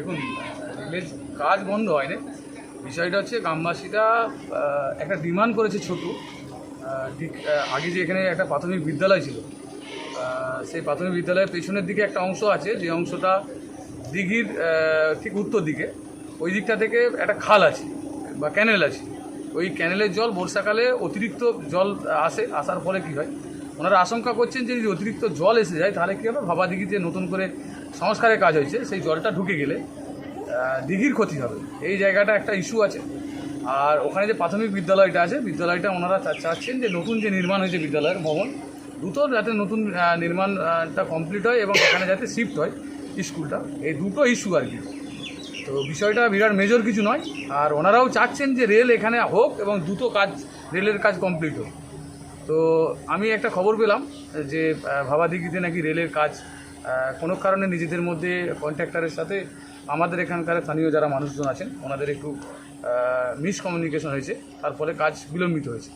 দেখুন, রেলের কাজ বন্ধ হয়নি। বিষয়টা হচ্ছে গ্রামবাসীরা একটা ডিমান্ড করেছে ছোট আগে যে এখানে একটা প্রাথমিক বিদ্যালয় ছিল, সেই প্রাথমিক বিদ্যালয়ের পেছনের দিকে একটা অংশ আছে, যে অংশটা দিঘির ঠিক উত্তর দিকে, ওই দিকটা থেকে একটা খাল আছে বা ক্যানেল আছে। ওই ক্যানেলের জল বর্ষাকালে অতিরিক্ত জল আসার ফলে কী হয়, ওনারা আশঙ্কা করছেন যে যদি অতিরিক্ত জল এসে যায় তাহলে কী হবে, ভাবা দিঘিতে নতুন করে সংস্কারের কাজ হয়েছে, সেই জলটা ঢুকে গেলে দিঘির ক্ষতি হবে। এই জায়গাটা একটা ইস্যু আছে। আর ওখানে যে প্রাথমিক বিদ্যালয়টা আছে, বিদ্যালয়টা ওনারা চাচ্ছেন যে নতুন যে নির্মাণ হয়েছে বিদ্যালয়ের ভবন দ্রুত যাতে নতুন নির্মাণটা কমপ্লিট হয় এবং এখানে যাতে শিফট হয় স্কুলটা। এই দুটো ইস্যু আর কি। তো বিষয়টা বিরাট মেজর কিছু নয়। আর ওনারাও চাচ্ছেন যে রেল এখানে হোক এবং দ্রুত রেলের কাজ কমপ্লিট হোক। তো আমি একটা খবর পেলাম যে ভাবাদিঘিতে নাকি রেলের কাজ কোনো কারণে নিজেদের মধ্যে কন্ট্রাক্টরের সাথে আমাদের এখানকার স্থানীয় যারা মানুষজন আছেন ওনাদের একটু মিসকমিউনিকেশন হয়েছে, তার ফলে কাজ বিলম্বিত হয়েছে।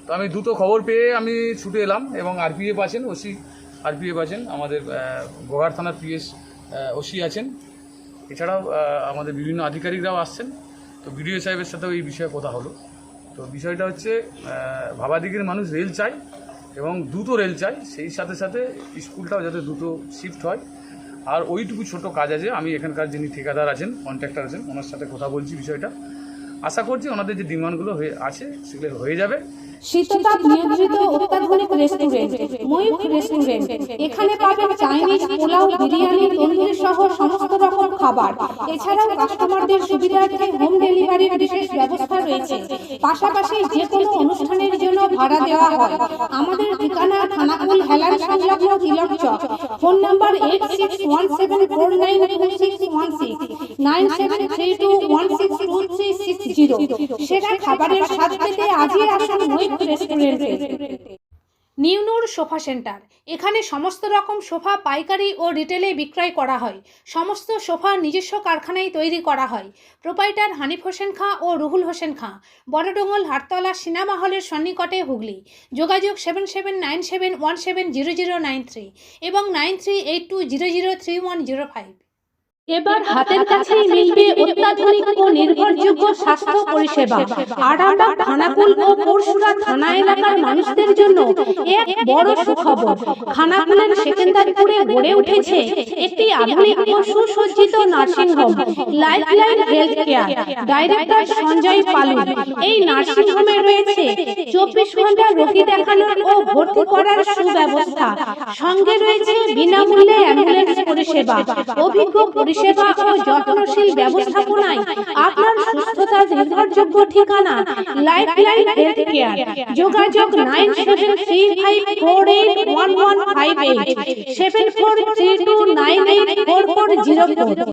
তো আমি দ্রুত খবর পেয়ে আমি ছুটে এলাম এবং আরপিএফ আছেন, আরপিএফ আছেন, আমাদের গোঘাট থানার পিএস ওসি আছেন, এছাড়াও আমাদের বিভিন্ন আধিকারিকরাও আসছেন। তো বিডিও সাহেবের সাথেও এই বিষয়ে কথা হলো। তো বিষয়টা হচ্ছে ভাবাদিঘির মানুষ রেল চায় এবং দ্রুত রেল চায়, সেই সাথে সাথে স্কুলটাও যাতে দ্রুত শিফট হয়। আর ওইটুকু ছোট কাজ আছে, আমি এখানকার যিনি ঠিকাদার আছেন, কন্ট্রাক্টর আছেন, ওনার সাথে কথা বলছি বিষয়টা। আশা করছি ওনাদের যে ডিমান্ডগুলো আছে সেগুলো হয়ে যাবে। শীততাপ নিয়ন্ত্রিত অত্যাধুনিক রেস্টুরেন্ট ময়ূখ রেস্টুরেন্ট। এখানে পাবেন চাইনিজ, পোলাও, বিরিয়ানি, তন্দুরি সহ সমস্ত রকম খাবার। এছাড়াও কাস্টমারদের সুবিধার্থে হোম ডেলিভারির বিশেষ ব্যবস্থা রয়েছে। পাশাপাশি যে কোনো অনুষ্ঠানের জন্য ভাড়া দেওয়া হয়। আমাদের ঠিকানা খানাকুল হেলান সংলগ্ন তিলক চক। Phone number 8617492616 9732162360। সেরা খাবারের স্বাদ পেতে আজই আসুন ময়ূখ রেস্টুরেন্টে। নিউনুর সোফা সেন্টার। এখানে সমস্ত রকম সোফা পাইকারি ও রিটেলে বিক্রয় করা হয়। সমস্ত সোফা নিজস্ব কারখানায় তৈরি করা হয়। প্রোপাইটার হানিফ হোসেন খাঁ ও রুহুল হোসেন খাঁ, বড়ডোঙ্গল হাটতলা সিনেমা হলের সন্নিকটে, হুগলি। যোগাযোগ 7797170093 এবং 9382003105। এবার হাতের কাছেই মিলবে অত্যাধুনিক ও নির্ভরযোগ্য স্বাস্থ্য পরিষেবা। আরামবাগ, খানাকুল ও পরশুরা থানা এলাকার মানুষদের জন্য এক বড় সুখবর। খানাকুলের সেকেন্দারপুরে গড়ে উঠেছে একটি আধুনিক ও সুসজ্জিত nursing home, lifeline health care. Director Sanjay Palu. এই নার্সিং হোমে রয়েছে 24 ঘন্টা রোগী দেখানোর ও ভর্তি করার সুব্যবস্থা। সঙ্গে রয়েছে বিনামূল্যে অ্যাম্বুলেন্স পরিষেবা। অভিজ্ঞ সেবা ও যত্নশীল ব্যবস্থাপনায় আপনার সুস্থতার নির্ভরযোগ্য ঠিকানা লাইফলাইন হেলথ কেয়ার। যোগাযোগ 9735481158 7432984404।